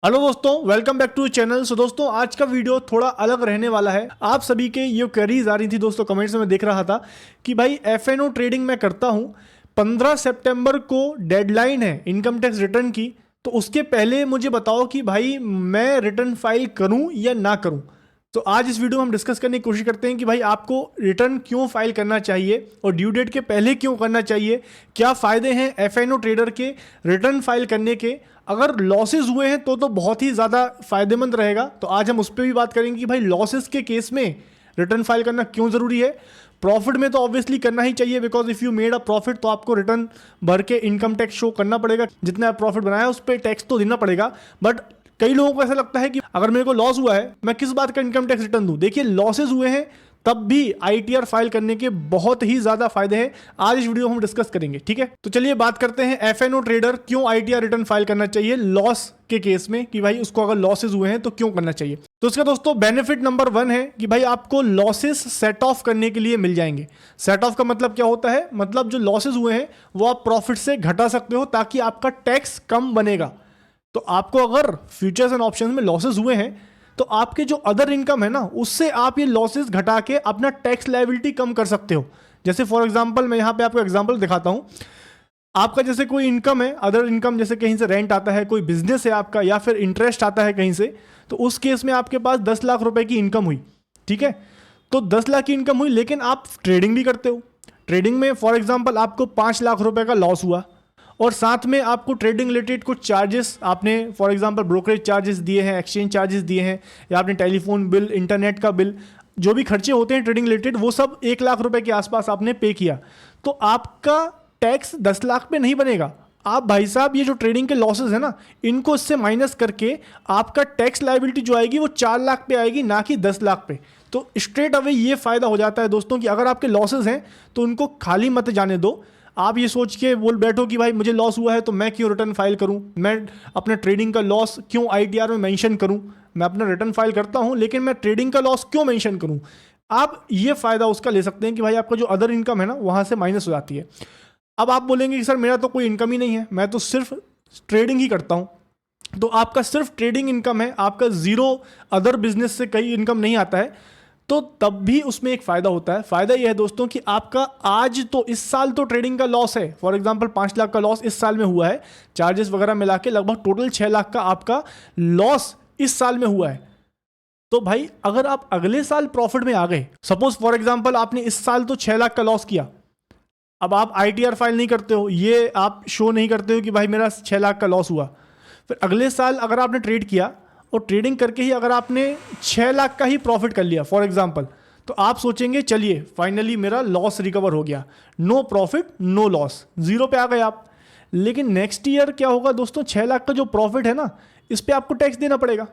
Hello दोस्तों, welcome back to channel. दोस्तों आज का वीडियो थोड़ा अलग रहने वाला है। आप सभी के ये क्वेरीज आ रही थी दोस्तों, कमेंट्स में मैं देख रहा था कि भाई एफएनओ ट्रेडिंग मैं करता हूँ, 15 सितंबर को डेडलाइन है इनकम टैक्स रिटर्न की, तो उसके पहले मुझे बताओ कि भाई मैं रिटर्न फाइल करूँ या ना करूँ। तो आज इस वीडियो में हम डिस्कस करने की कोशिश करते हैं कि भाई आपको रिटर्न क्यों फाइल करना चाहिए और ड्यू डेट के पहले क्यों करना चाहिए, क्या फ़ायदे हैं एफएनओ ट्रेडर के रिटर्न फाइल करने के। अगर लॉसेस हुए हैं तो बहुत ही ज़्यादा फायदेमंद रहेगा। तो आज हम उस पर भी बात करेंगे कि भाई लॉसेस के केस में रिटर्न फाइल करना क्यों ज़रूरी है। प्रॉफिट में तो ऑब्वियसली करना ही चाहिए, because if you made a profit तो आपको रिटर्न भर के इनकम टैक्स शो करना पड़ेगा, जितना प्रॉफिट बनाया उस पर टैक्स तो देना पड़ेगा। बट कई लोगों को ऐसा लगता है कि अगर मेरे को लॉस हुआ है मैं किस बात का इनकम टैक्स रिटर्न दूं। देखिए, लॉसेज हुए हैं तब भी आईटीआर फाइल करने के बहुत ही ज्यादा फायदे हैं, आज इस वीडियो में हम डिस्कस करेंगे। ठीक है, तो चलिए बात करते हैं एफएनओ ट्रेडर क्यों आईटीआर रिटर्न फाइल करना चाहिए लॉस के केस में, कि भाई उसको अगर लॉसेज हुए हैं तो क्यों करना चाहिए। तो इसका दोस्तों बेनिफिट नंबर 1 है कि भाई आपको लॉसेस सेट ऑफ करने के लिए मिल जाएंगे। सेट ऑफ का मतलब क्या होता है, मतलब जो लॉसेज हुए हैं वो आप प्रॉफिट से घटा सकते हो ताकि आपका टैक्स कम बनेगा। तो आपको अगर फ्यूचर्स एंड ऑप्शंस में लॉसेस हुए हैं तो आपके जो अदर इनकम है ना, उससे आप ये लॉसेस घटा के अपना टैक्स लायबिलिटी कम कर सकते हो। जैसे फॉर एग्जांपल मैं यहाँ पे आपको एग्जांपल दिखाता हूँ। आपका जैसे कोई इनकम है, अदर इनकम, जैसे कहीं से रेंट आता है, कोई बिजनेस है आपका, या फिर इंटरेस्ट आता है कहीं से, तो उस केस में आपके पास 10 लाख रुपए की इनकम हुई। ठीक है, तो 10 लाख की इनकम हुई, लेकिन आप ट्रेडिंग भी करते हो। ट्रेडिंग में फॉर एग्जाम्पल आपको 5 लाख रुपए का लॉस हुआ और साथ में आपको ट्रेडिंग रिलेटेड कुछ चार्जेस, आपने फॉर एग्जांपल ब्रोकरेज चार्जेस दिए हैं, एक्सचेंज चार्जेस दिए हैं, या आपने टेलीफोन बिल, इंटरनेट का बिल, जो भी खर्चे होते हैं ट्रेडिंग रिलेटेड, वो सब 1 लाख रुपए के आसपास आपने पे किया। तो आपका टैक्स 10 लाख पे नहीं बनेगा। आप भाई साहब ये जो ट्रेडिंग के लॉसेस है ना, इनको इससे माइनस करके आपका टैक्स लायबिलिटी जो आएगी वो 4 लाख पे आएगी, ना कि 10 लाख पे। तो स्ट्रेट अवे ये फायदा हो जाता है दोस्तों कि अगर आपके लॉसेस हैं तो उनको खाली मत जाने दो। आप ये सोच के बोल बैठो कि भाई मुझे लॉस हुआ है तो मैं क्यों रिटर्न फाइल करूं, मैं अपने ट्रेडिंग का लॉस क्यों आईटीआर में मेंशन करूं। मैं अपना रिटर्न फाइल करता हूं लेकिन मैं ट्रेडिंग का लॉस क्यों मेंशन करूं। आप ये फायदा उसका ले सकते हैं कि भाई आपका जो अदर इनकम है ना वहां से माइनस हो जाती है। अब आप बोलेंगे कि सर मेरा तो कोई इनकम ही नहीं है, मैं तो सिर्फ ट्रेडिंग ही करता हूं। तो आपका सिर्फ ट्रेडिंग इनकम है, आपका जीरो अदर बिजनेस से कहीं इनकम नहीं आता है, तो तब भी उसमें एक फ़ायदा होता है। फ़ायदा यह है दोस्तों कि आपका आज तो इस साल तो ट्रेडिंग का लॉस है, फॉर एग्जांपल 5 लाख का लॉस इस साल में हुआ है, चार्जेस वगैरह मिला के लगभग टोटल 6 लाख का आपका लॉस इस साल में हुआ है। तो भाई अगर आप अगले साल प्रॉफिट में आ गए, सपोज फॉर एग्जांपल आपने इस साल तो 6 लाख का लॉस किया, अब आप आईटीआर फाइल नहीं करते हो, ये आप शो नहीं करते हो कि भाई मेरा 6 लाख का लॉस हुआ, फिर अगले साल अगर आपने ट्रेड किया और ट्रेडिंग करके ही अगर आपने 6 लाख का ही प्रॉफिट कर लिया फॉर एग्जांपल, तो आप सोचेंगे चलिए फाइनली मेरा लॉस रिकवर हो गया, no profit no loss, zero पे आ गए आप। लेकिन नेक्स्ट ईयर क्या होगा दोस्तों, 6 लाख का जो प्रॉफिट है ना, इस पर आपको टैक्स देना पड़ेगा।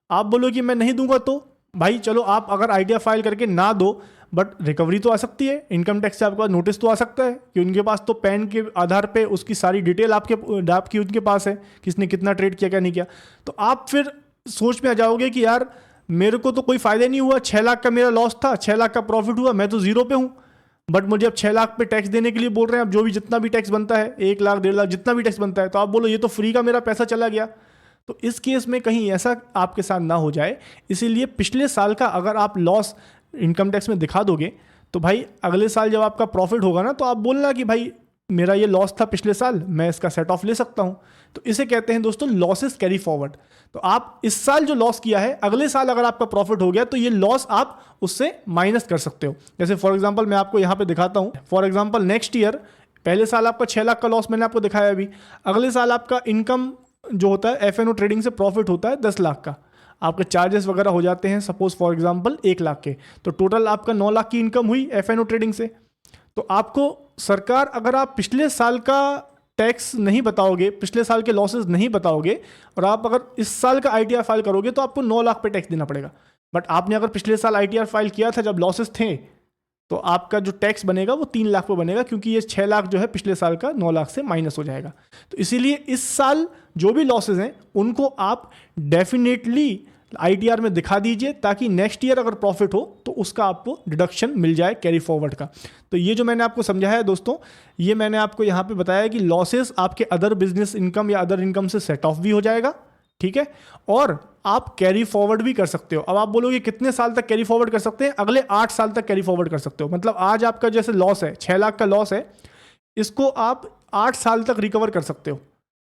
आप बोलो कि मैं नहीं दूंगा, तो भाई चलो आप अगर आईटीआर फाइल करके ना दो, बट रिकवरी तो आ सकती है, इनकम टैक्स से आपके पास नोटिस तो आ सकता है कि उनके पास तो पैन के आधार पे उसकी सारी डिटेल आपकी उनके पास है, किसने कितना ट्रेड किया क्या नहीं किया। तो आप फिर सोच में आ जाओगे कि यार मेरे को तो कोई फायदा नहीं हुआ, 6 लाख का मेरा लॉस था, 6 लाख का प्रॉफिट हुआ, मैं तो जीरो पे हूँ, बट मुझे अब 6 लाख पे टैक्स देने के लिए बोल रहे हैं। अब जो भी जितना भी टैक्स बनता है, 1 लाख 1.5 लाख जितना भी टैक्स बनता है, तो आप बोलो ये तो फ्री का मेरा पैसा चला गया। तो इस केस में कहीं ऐसा आपके साथ ना हो जाए, इसीलिए पिछले साल का अगर आप लॉस इनकम टैक्स में दिखा दोगे तो भाई अगले साल जब आपका प्रॉफिट होगा ना, तो आप बोलना कि भाई मेरा ये लॉस था पिछले साल, मैं इसका सेट ऑफ ले सकता हूं। तो इसे कहते हैं दोस्तों लॉसेस कैरी फॉरवर्ड। तो आप इस साल जो लॉस किया है, अगले साल अगर आपका प्रॉफिट हो गया तो ये लॉस आप उससे माइनस कर सकते हो। जैसे फॉर एग्जांपल मैं आपको यहाँ पे दिखाता हूँ, फॉर एग्जांपल नेक्स्ट ईयर, पहले साल आपका 6 लाख का लॉस मैंने आपको दिखाया अभी, अगले साल आपका इनकम जो होता है एफएनओ ट्रेडिंग से प्रॉफिट होता है 10 लाख का, आपके चार्जेस वगैरह हो जाते हैं सपोज फॉर एग्जांपल 1 लाख के, तो टोटल आपका 9 लाख की इनकम हुई एफएनओ ट्रेडिंग से। तो आपको सरकार, अगर आप पिछले साल का टैक्स नहीं बताओगे, पिछले साल के लॉसेस नहीं बताओगे, और आप अगर इस साल का आईटीआर फाइल करोगे, तो आपको 9 लाख पे टैक्स देना पड़ेगा। बट आपने अगर पिछले साल आईटीआर फाइल किया था जब लॉसेस थे, तो आपका जो टैक्स बनेगा वो 3 लाख पे बनेगा, क्योंकि ये 6 लाख जो है पिछले साल का 9 लाख से माइनस हो जाएगा। तो इसीलिए इस साल जो भी लॉसेस हैं उनको आप डेफिनेटली आईटीआर में दिखा दीजिए, ताकि नेक्स्ट ईयर अगर प्रॉफिट हो तो उसका आपको डिडक्शन मिल जाए कैरी फॉरवर्ड का। तो ये जो मैंने आपको समझाया है दोस्तों, ये मैंने आपको यहाँ पे बताया कि लॉसेस आपके अदर बिजनेस इनकम या अदर इनकम से सेट ऑफ भी हो जाएगा, ठीक है। और आप कैरी फॉरवर्ड भी कर सकते हो। अब आप बोलोगे कितने साल तक कैरी फॉरवर्ड कर सकते हैं? अगले 8 साल तक कैरी फॉरवर्ड कर सकते हो। मतलब आज आपका जैसे लॉस है 6 लाख का लॉस है, इसको आप 8 साल तक रिकवर कर सकते हो,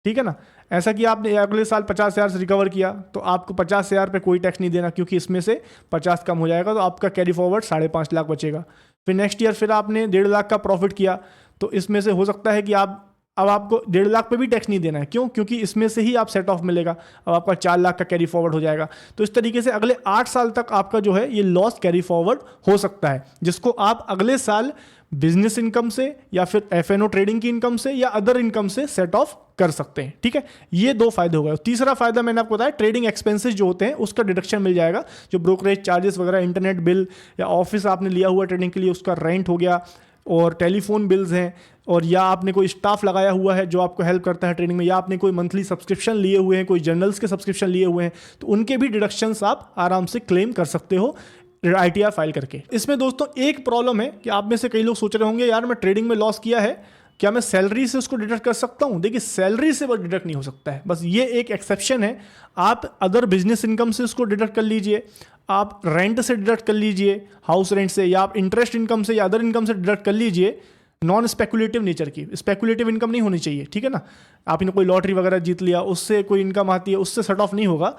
ठीक है ना। ऐसा कि आपने अगले साल 50,000 से रिकवर किया तो आपको 50,000 पे कोई टैक्स नहीं देना, क्योंकि इसमें से 50 कम हो जाएगा, तो आपका कैरी फॉरवर्ड 5.5 लाख बचेगा। फिर नेक्स्ट ईयर फिर आपने 1.5 लाख का प्रॉफिट किया, तो इसमें से हो सकता है कि अब आपको 1.5 लाख पे भी टैक्स नहीं देना है। क्यों? क्योंकि इसमें से ही आप सेट ऑफ मिलेगा। अब आपका 4 लाख का कैरी फॉरवर्ड हो जाएगा। तो इस तरीके से अगले 8 साल तक आपका जो है ये लॉस कैरी फॉरवर्ड हो सकता है, जिसको आप अगले साल बिजनेस इनकम से या फिर एफएनओ ट्रेडिंग की इनकम से या अदर इनकम से सेट ऑफ कर सकते हैं, ठीक है। ये 2 फायदे हो गए। तीसरा फायदा मैंने आपको बताया, ट्रेडिंग एक्सपेंसेस जो होते हैं उसका डिडक्शन मिल जाएगा। जो ब्रोकरेज चार्जेस वगैरह, इंटरनेट बिल या ऑफिस आपने लिया हुआ ट्रेडिंग के लिए उसका रेंट हो गया, और टेलीफोन बिल्स हैं, और या आपने कोई स्टाफ लगाया हुआ है जो आपको हेल्प करता है ट्रेनिंग में, या आपने कोई मंथली सब्सक्रिप्शन लिए हुए हैं, कोई जर्नल्स के सब्सक्रिप्शन लिए हुए हैं, तो उनके भी डिडक्शंस आप आराम से क्लेम कर सकते हो ITR फाइल करके। इसमें दोस्तों एक प्रॉब्लम है कि आप में से कई लोग सोच रहे होंगे, यार मैं ट्रेडिंग में लॉस किया है, क्या मैं सैलरी से उसको डिडक्ट कर सकता हूं? देखिए, सैलरी से बस डिडक्ट नहीं हो सकता है, बस ये एक एक्सेप्शन है। आप अदर बिजनेस इनकम से उसको डिडक्ट कर लीजिए, आप रेंट से डिडक्ट कर लीजिए, हाउस रेंट से, या आप इंटरेस्ट इनकम से या अदर इनकम से डिडक्ट कर लीजिए। नॉन स्पेकुलेटिव नेचर की, स्पेकुलेटिव इनकम नहीं होनी चाहिए, ठीक है ना। आपने कोई लॉटरी वगैरह जीत लिया, उससे कोई इनकम आती है, उससे सेट ऑफ नहीं होगा।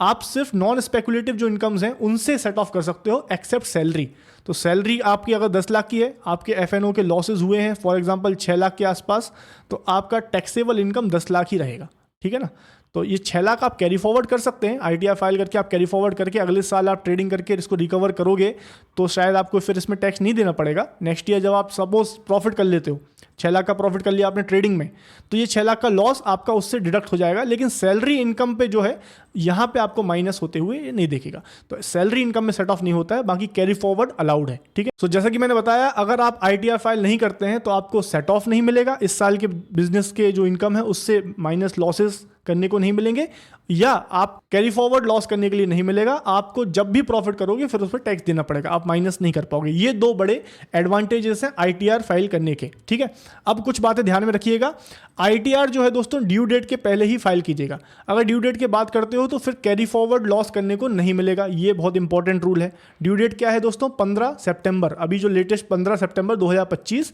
आप सिर्फ नॉन स्पेकुलेटिव जो इनकम्स हैं उनसे सेट ऑफ कर सकते हो, एक्सेप्ट सैलरी। तो सैलरी आपकी अगर 10 लाख की है, आपके एफएनओ के लॉसेज हुए हैं फॉर एग्जांपल 6 लाख के आसपास, तो आपका टैक्सेबल इनकम 10 लाख ही रहेगा, ठीक है ना। तो ये 6 लाख आप कैरी फॉरवर्ड कर सकते हैं, ITR फाइल करके आप कैरी फॉरवर्ड करके अगले साल आप ट्रेडिंग करके इसको रिकवर करोगे, तो शायद आपको फिर इसमें टैक्स नहीं देना पड़ेगा। नेक्स्ट ईयर जब आप सपोज प्रॉफिट कर लेते हो, 6 लाख का प्रॉफिट कर लिया आपने ट्रेडिंग में, तो ये 6 लाख का लॉस आपका उससे डिडक्ट हो जाएगा। लेकिन सैलरी इनकम पे जो है यहाँ पे आपको माइनस होते हुए ये नहीं देखेगा। तो सैलरी इनकम में सेट ऑफ नहीं होता है, बाकी कैरी फॉरवर्ड अलाउड है, ठीक है। सो जैसा कि मैंने बताया, अगर आप ITR फाइल नहीं करते हैं तो आपको सेट ऑफ नहीं मिलेगा, इस साल के बिजनेस के जो इनकम है उससे माइनस लॉसेस करने को नहीं मिलेंगे, या आप कैरी फॉरवर्ड लॉस करने के लिए नहीं मिलेगा। आपको जब भी प्रॉफिट करोगे फिर उस पर टैक्स देना पड़ेगा, आप माइनस नहीं कर पाओगे। ये 2 बड़े एडवांटेजेस हैं ITR फाइल करने के, ठीक है। अब कुछ बातें ध्यान में रखिएगा। ITR जो है दोस्तों ड्यू डेट के पहले ही फाइल कीजिएगा। अगर ड्यू डेट की बात करते हो तो फिर कैरी फॉरवर्ड लॉस करने को नहीं मिलेगा, ये बहुत इंपॉर्टेंट रूल है। ड्यू डेट क्या है दोस्तों? 15 सितंबर, अभी जो लेटेस्ट 15 सितंबर 2025,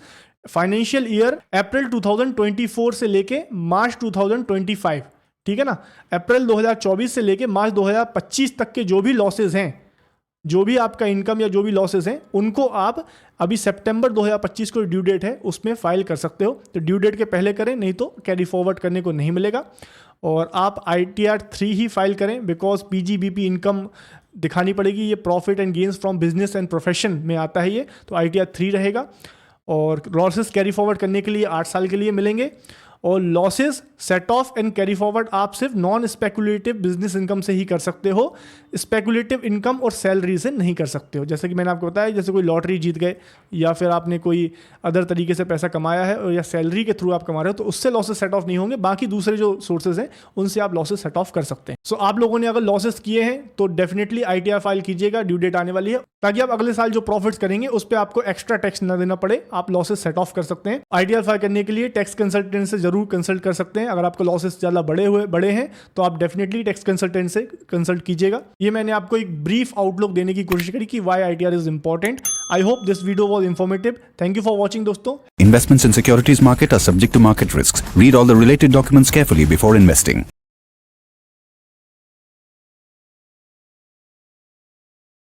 फाइनेंशियल ईयर अप्रैल 2024 से लेके मार्च 2025, ठीक है ना। अप्रैल 2024 से लेके मार्च 2025 तक के जो भी लॉसेज हैं, जो भी आपका इनकम या जो भी लॉसेज हैं, उनको आप अभी सितंबर 2025 को ड्यू डेट है उसमें फाइल कर सकते हो। तो ड्यू डेट के पहले करें, नहीं तो कैरी फॉरवर्ड करने को नहीं मिलेगा। और आप ITR 3 ही फाइल करें, बिकॉज PGBP इनकम दिखानी पड़ेगी। ये profit and gains from business and profession में आता है ये, तो ITR 3 रहेगा। और लॉसेस कैरी फॉरवर्ड करने के लिए 8 साल के लिए मिलेंगे। और losses set of and carry forward आप सिर्फ नॉन स्पेकुलेटिव बिजनेस इनकम से ही कर सकते हो, स्पेकुलेटिव इनकम और सैलरी से नहीं कर सकते हो। जैसे कि मैंने आपको बताया, जैसे कोई लॉटरी जीत गए या फिर आपने कोई अदर तरीके से पैसा कमाया है और या सैलरी के थ्रू आप कमा रहे हो, तो उससे लॉसेस सेट ऑफ नहीं होंगे। बाकी दूसरे जो सोर्सेज हैं उनसे आप लॉसेस सेट ऑफ कर सकते हैं। सो आप लोगों ने अगर लॉसेस किए हैं तो डेफिनेटली ITR फाइल कीजिएगा, ड्यू डेट आने वाली है, ताकि आप अगले साल जो प्रॉफिट्स करेंगे उस पर आपको एक्स्ट्रा टैक्स ना देना पड़े, आप लॉसेस सेट ऑफ कर सकते हैं। ITR फाइल करने के लिए टैक्स कंसल्टेंट से जरूर कंसल्ट कर सकते हैं। अगर आपको लॉसेस ज़्यादा बड़े हैं तो आप डेफिनेटली टैक्स कंसल्टेंट से कंसल्ट कीजिएगा। ये मैंने आपको एक ब्रीफ आउटलुक देने की कोशिश करी कि why ITR is important. I hope this video was informative. Thank you for watching दोस्तों। Investments in securities market are subject to market risks. Read all the related documents carefully before investing.